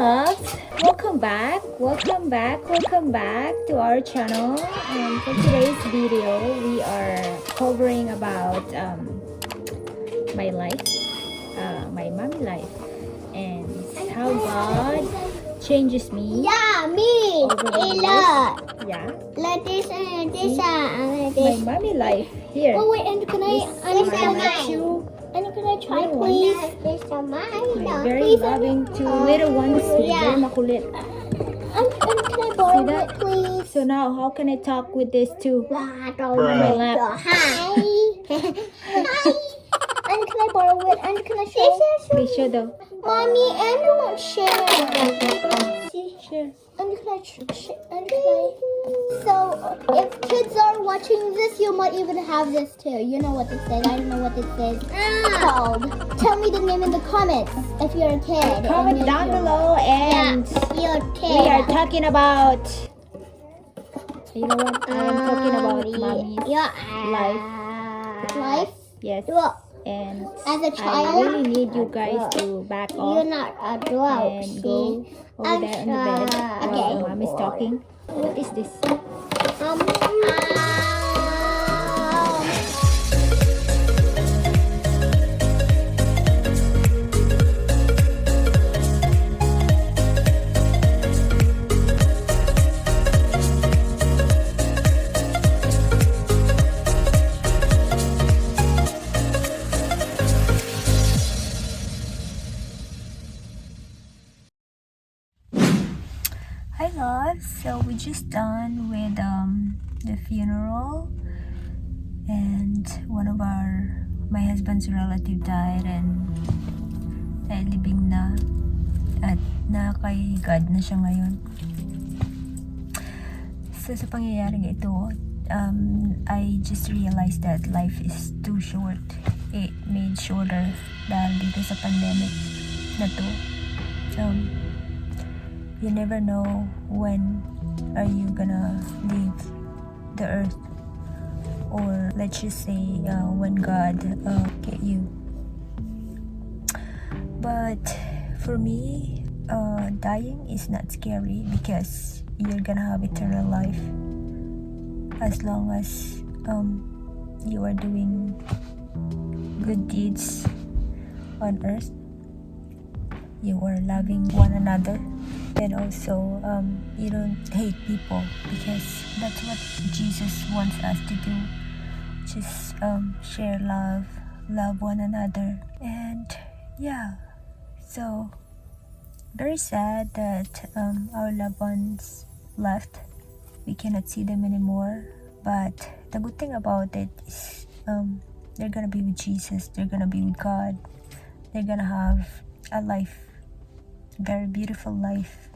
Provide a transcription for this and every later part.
loves, welcome back to our channel. And for today's video we are covering about my life, my mommy life, and how God changes me. Yeah, me. over the years. Look. Yeah, Like this and this and my this. mommy life here. Oh wait, and can I? And This can is I? two And can I try, little please? ones. This is mine. My very loving two little ones, yeah. very makulit. And can I borrow See that? it, please? So now how can I talk with these two? Hi. my lap. Hi. And can I borrow it? And can I show? Please show though. Mommy, Andrew won't share. Sure. And can I? And can I? So, if kids are watching this, you might even have this too. You know what this is. I don't know what this is called. Tell me the name in the comments if you're a kid. Comment And if down you're- below, and You're a kid. we are talking about. You know what? I'm talking about mommy's life. Life? Yes. Well, And as a I child, really need you guys to back you're off not adult. and go over there in the bed while mom is talking. What is this? Um, Hi loves, so we just done with the funeral, and one of my husband's relative died, and libing na at na kay God na siya ngayon. So sa pangyayaring ito, I just realized that life is too short. It made shorter dahil dito sa pandemic na to. You never know when are you gonna leave the earth, or let's just say when God get you. But for me, dying is not scary because you're gonna have eternal life as long as you are doing good deeds on earth. You are loving one another, and also you don't hate people, because that's what Jesus wants us to do. Just share love one another. And yeah, so very sad that our loved ones left. We cannot see them anymore, but the good thing about it is they're gonna be with Jesus, they're gonna be with God, they're gonna have a life, very beautiful life,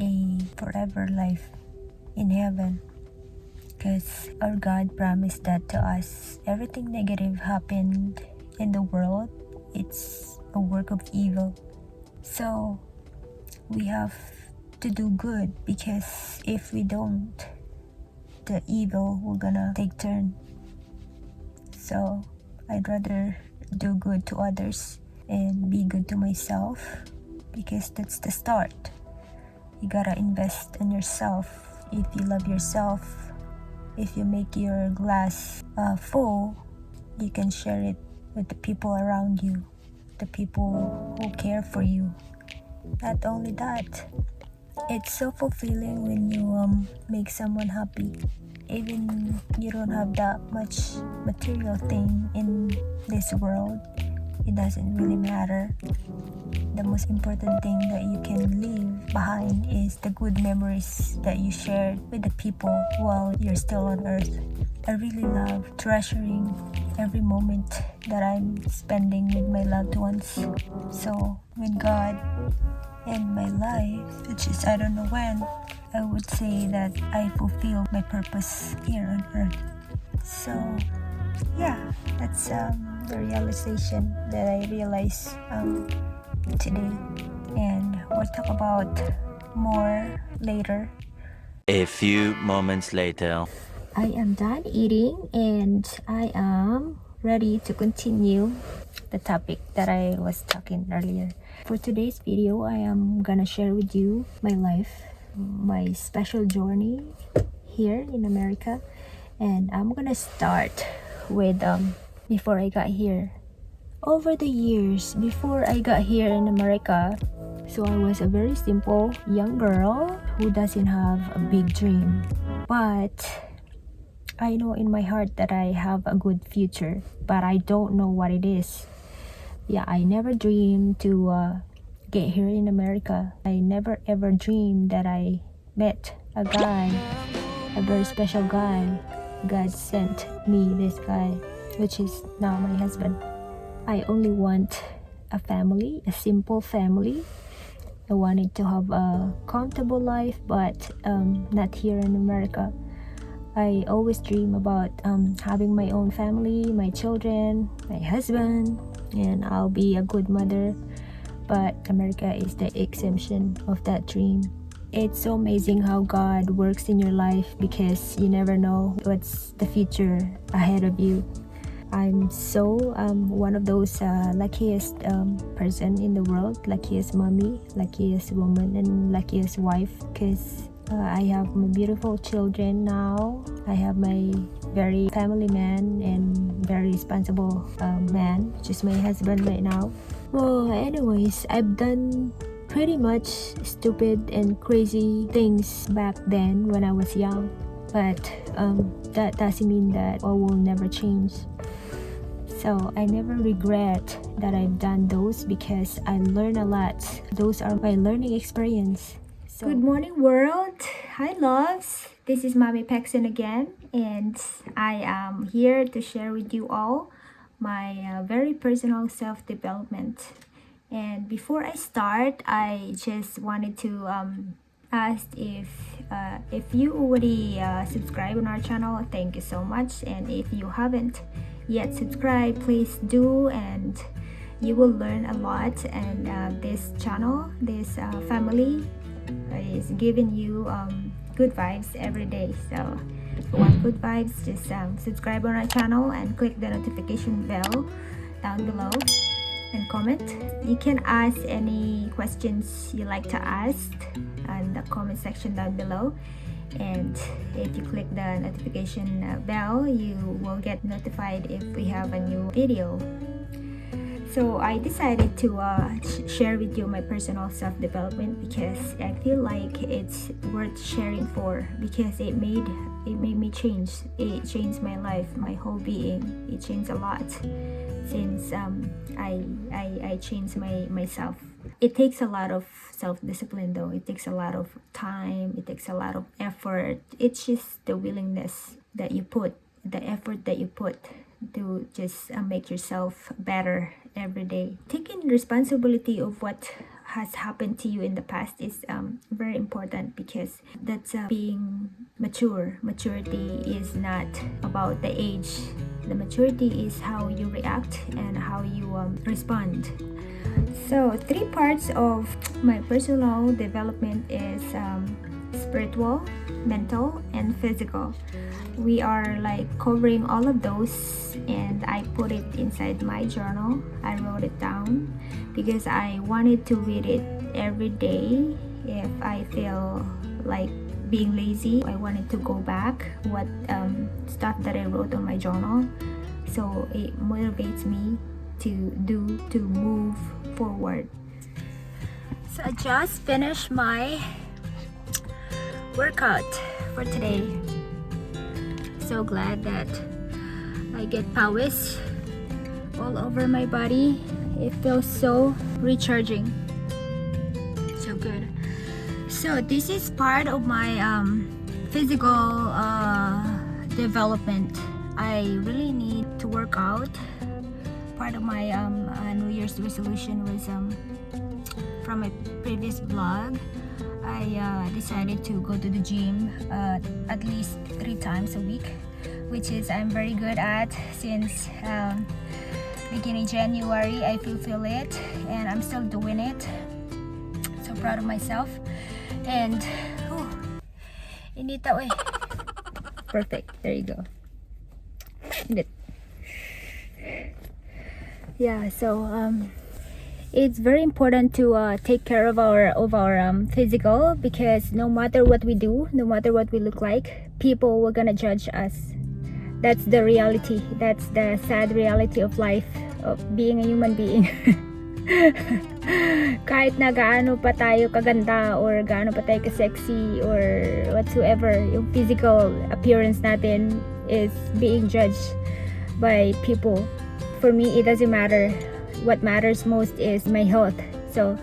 a forever life in heaven, because our God promised that to us. Everything negative happened in the world, it's a work of evil, so we have to do good, because if we don't, the evil will gonna take turn. So I'd rather do good to others and be good to myself, because that's the start. You gotta invest in yourself. If you love yourself, if you make your glass full, you can share it with the people around you, the people who care for you. Not only that, it's so fulfilling when you make someone happy. Even you don't have that much material thing in this world, it doesn't really matter. The most important thing that you can leave behind is the good memories that you shared with the people while you're still on earth. I really love treasuring every moment that I'm spending with my loved ones. So when God end my life, which is I don't know when, I would say that I fulfilled my purpose here on earth. So yeah, that's the realization that I realized today, and we'll talk about more later. A few moments later. I am done eating and I am ready to continue the topic that I was talking earlier. For today's video, I am gonna share with you my life, my special journey here in America. And I'm gonna start with before I got here. Over the years, before I got here in America, so I was a very simple young girl who doesn't have a big dream. But I know in my heart that I have a good future, but I don't know what it is. Yeah, I never dreamed to get here in America. I never ever dreamed that I met a guy, a very special guy. God sent me this guy, which is now my husband. I only want a family, a simple family. I wanted to have a comfortable life, but not here in America. I always dream about having my own family, my children, my husband, and I'll be a good mother. But America is the exemption of that dream. It's so amazing how God works in your life because you never know what's the future ahead of you. I'm so one of those luckiest person in the world, luckiest mommy, luckiest woman, and luckiest wife because I have my beautiful children now. I have my very family man and very responsible man, which is my husband right now. Well, anyways, I've done pretty much stupid and crazy things back then when I was young, but that doesn't mean that I will never change. So I never regret that I've done those because I learned a lot. Those are my learning experience. So, good morning world. Hi loves. This is Mommy Paxton again, and I am here to share with you all my very personal self-development. And before I start, I just wanted to ask if you already subscribe on our channel, thank you so much. And if you haven't yet subscribed, please do, and you will learn a lot. And this channel, this family is giving you good vibes every day. So if you want good vibes, just subscribe on our channel and click the notification bell down below and comment. You can ask any questions you like to ask in the comment section down below, and if you click the notification bell, you will get notified if we have a new video. So I decided to share with you my personal self-development because I feel like it's worth sharing for, because it made me change. It changed my life, my whole being. It changed a lot since I changed myself. It takes a lot of self-discipline though. It takes a lot of time. It takes a lot of effort. It's just the willingness that you put, the effort that you put to just make yourself better every day. Taking responsibility of what has happened to you in the past is very important, because that's being mature. Maturity is not about the age. The maturity is how you react and how you respond. So 3 parts of my personal development is spiritual, mental, and physical. We are like covering all of those, and I put it inside my journal. I wrote it down because I wanted to read it every day. If I feel like being lazy, I wanted to go back what stuff that I wrote on my journal, so it motivates me to move forward. So I just finished my workout for today. So glad that I get powers all over my body. It feels so recharging, so good. So this is part of my physical development. I really need to work out. Part of my New Year's resolution was from my previous vlog. I decided to go to the gym at least 3 times a week, which is I'm very good at since beginning January. I fulfill it and I'm still doing it. So proud of myself. And init way. Perfect. There you go. Init. Yeah, so It's very important to take care of our physical, because no matter what we do, no matter what we look like, people were gonna judge us. That's the reality. That's the sad reality of life, of being a human being. Kahit na gaano pa tayo kaganda or gaano pa tayo ka-sexy or whatsoever, yung physical appearance natin is being judged by people. For me, it doesn't matter. What matters most is my health. So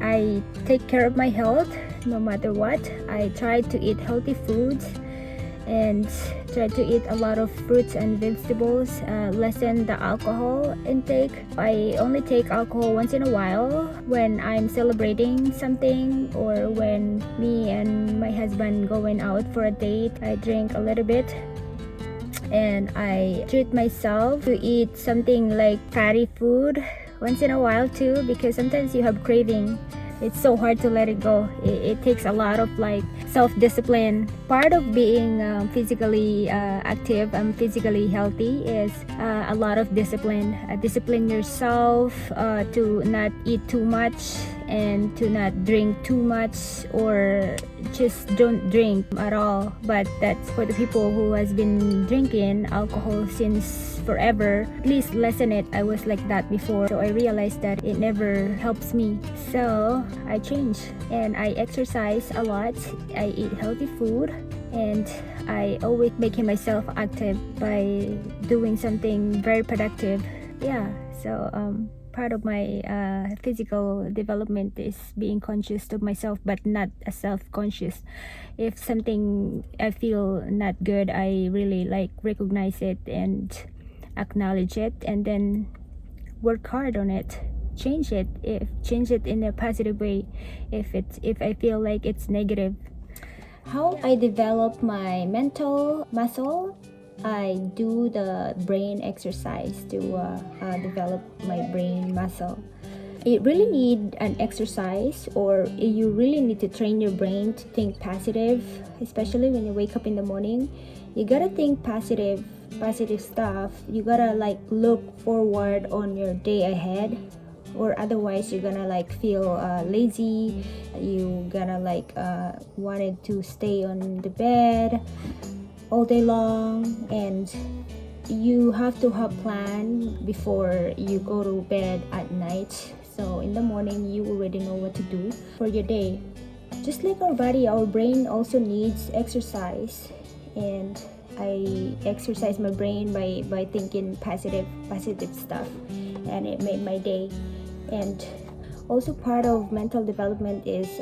I take care of my health no matter what. I try to eat healthy foods and try to eat a lot of fruits and vegetables, lessen the alcohol intake. I only take alcohol once in a while when I'm celebrating something, or when me and my husband going out for a date. I drink a little bit, and I treat myself to eat something like fatty food once in a while too, because sometimes you have craving. It's so hard to let it go. It takes a lot of like self-discipline. Part of being physically active and physically healthy is a lot of discipline. Discipline yourself to not eat too much and to not drink too much, or just don't drink at all. But that's for the people who has been drinking alcohol since forever. Please lessen it. I was like that before, so I realized that it never helps me. So I change, and I exercise a lot. I eat healthy food, and I always making myself active by doing something very productive. Yeah, so part of my physical development is being conscious of myself, but not a self-conscious. If something I feel not good, I really like recognize it and acknowledge it, and then work hard on it. Change it in a positive way if I feel like it's negative. How I develop my mental muscle, I do the brain exercise to develop my brain muscle. You really need an exercise, or you really need to train your brain to think positive, especially when you wake up in the morning. You gotta think positive stuff. You gotta like look forward on your day ahead, or otherwise you're gonna like feel lazy. You gonna like wanted to stay on the bed all day long, and you have to have plan before you go to bed at night. So in the morning you already know what to do for your day. Just like our body, our brain also needs exercise, and I exercise my brain by thinking positive stuff, and it made my day. And also part of mental development is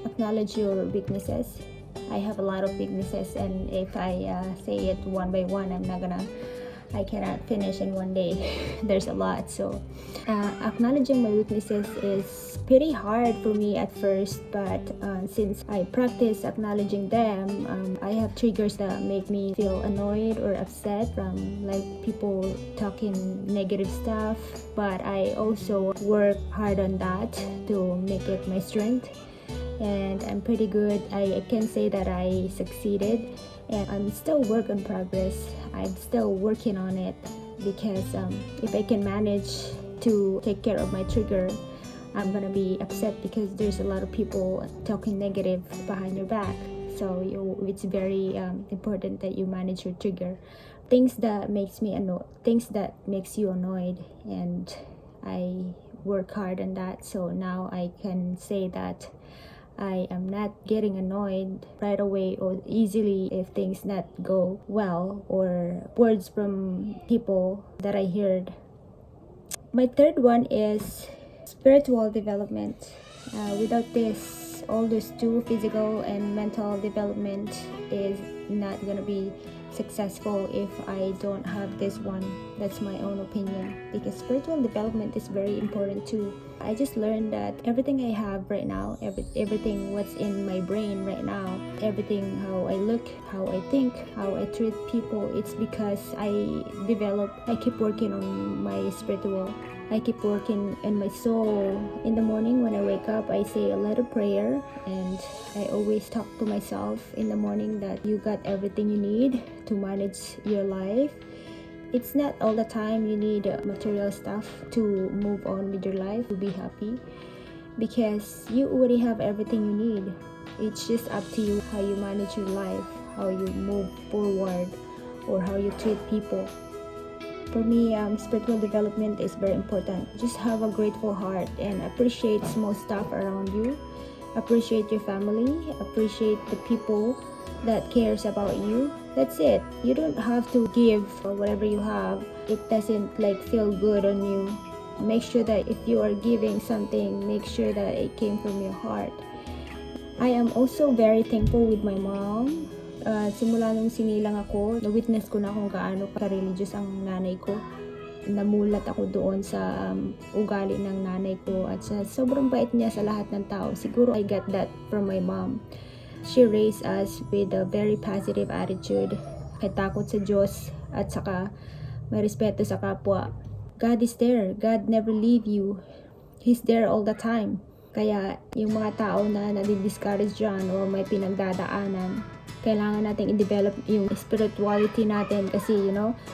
acknowledge your weaknesses. I have a lot of weaknesses, and if I say it one by one, I cannot finish in one day. There's a lot. So acknowledging my weaknesses is pretty hard for me at first, but since I practice acknowledging them, I have triggers that make me feel annoyed or upset from like people talking negative stuff, but I also work hard on that to make it my strength, and I'm pretty good. I can say that I succeeded, and I'm still work in progress. I'm still working on it, because if I can manage to take care of my trigger, I'm gonna be upset because there's a lot of people talking negative behind your back. So it's very important that you manage your trigger, things that makes you annoyed, and I work hard on that. So now I can say that I am not getting annoyed right away or easily if things not go well, or words from people that I heard. My third one is spiritual development. Without this, all those two, physical and mental development, is not gonna be successful if I don't have this one. That's my own opinion, because spiritual development is very important too. I just learned that everything I have right now, everything what's in my brain right now, everything, how I look, how I think, how I treat people, it's because I keep working on my spiritual. I keep working in my soul. In the morning when I wake up, I say a little prayer, and I always talk to myself in the morning that you got everything you need to manage your life. it's not all the time you need material stuff to move on with your life, to be happy, because you already have everything you need. It's just up to you how you manage your life, how you move forward, or how you treat people. For me, spiritual development is very important. Just have a grateful heart and appreciate small stuff around you. Appreciate your family. Appreciate the people that cares about you. That's it. You don't have to give whatever you have. It doesn't like feel good on you. Make sure that if you are giving something, make sure that it came from your heart. I am also very thankful with my mom. Simula nung sinilang ako, na-witness ko na kung gaano ka-religious ang nanay ko. Namulat ako doon sa ugali ng nanay ko at sa sobrang bait niya sa lahat ng tao. Siguro I got that from my mom. She raised us with a very positive attitude. May takot sa Diyos at saka may respeto sa kapwa. God is there. God never leave you. He's there all the time. Kaya yung mga tao na nadi-discourage dyan o may pinagdadaanan, kailangan natin i-develop yung spirituality natin kasi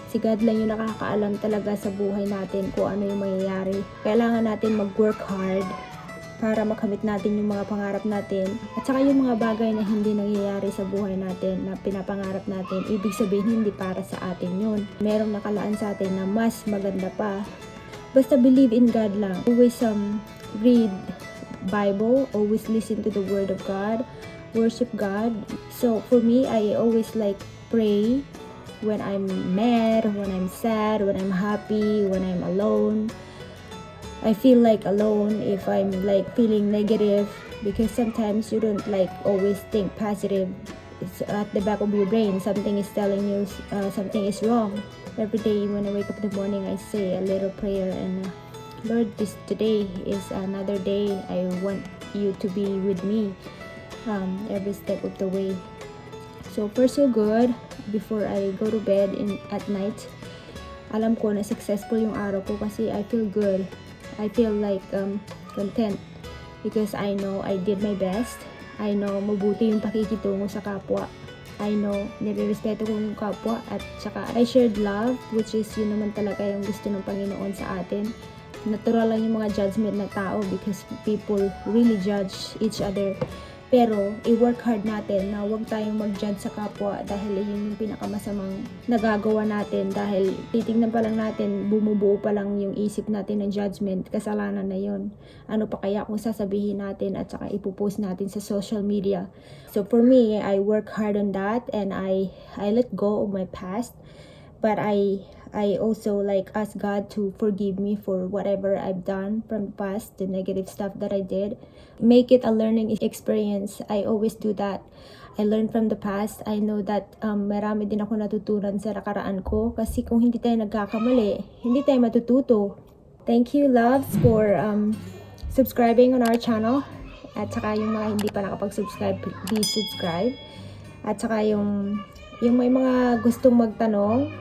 si God lang yung nakakaalam talaga sa buhay natin kung ano yung mangyayari. Kailangan natin mag-work hard para makamit natin yung mga pangarap natin at saka yung mga bagay na hindi nangyayari sa buhay natin na pinapangarap natin, ibig sabihin hindi para sa atin yun. Merong nakalaan sa atin na mas maganda pa. Basta believe in God lang. Always read Bible, always listen to the Word of God, worship God. So for me, I always pray when I'm mad, when I'm sad, when I'm happy, when I'm alone. I feel alone if I'm feeling negative, because sometimes you don't always think positive. It's at the back of your brain. Something is telling you something is wrong. Every day when I wake up in the morning, I say a little prayer and Lord, today is another day. I want you to be with me every step of the way. So far so good. Before I go to bed at night, alam ko na successful yung araw ko kasi I feel good. I feel content because I know I did my best. I know mabuti yung pakikitungo sa kapwa. I know nire-respeto ko yung kapwa at saka I shared love, which is yun naman talaga yung gusto ng Panginoon sa atin. Natural lang yung mga judgment na tao because people really judge each other. Pero, i-work hard natin na huwag tayong mag-judge sa kapwa dahil yun yung pinakamasamang nagagawa natin dahil titingnan pa lang natin, bumubuo pa lang yung isip natin ng judgment, kasalanan na yun. Ano pa kaya kung sasabihin natin at saka ipopost natin sa social media. So for me, I work hard on that and I let go of my past, but I also ask God to forgive me for whatever I've done from the past, the negative stuff that I did. Make it a learning experience. I always do that. I learned from the past. I know that marami din ako natutunan sa nakaraan ko kasi kung hindi tayo nagkakamali, hindi tayo matututo. Thank you, loves, for subscribing on our channel. At saka yung mga hindi pa nakapag-subscribe, please subscribe. At saka yung may mga gustong magtanong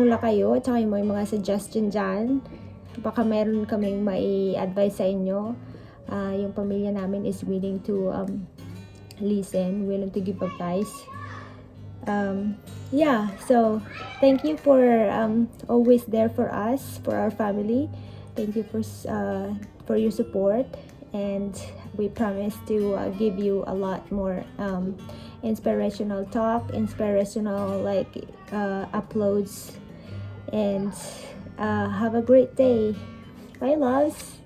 lang kayo. At saka yung may mga suggestion dyan. Baka meron kaming mai-advise sa inyo. Yung pamilya namin is willing to listen, willing to give advice. So thank you for always there for us, for our family. Thank you for your support, and we promise to give you a lot more inspirational talk, inspirational uploads, and have a great day. Bye, loves.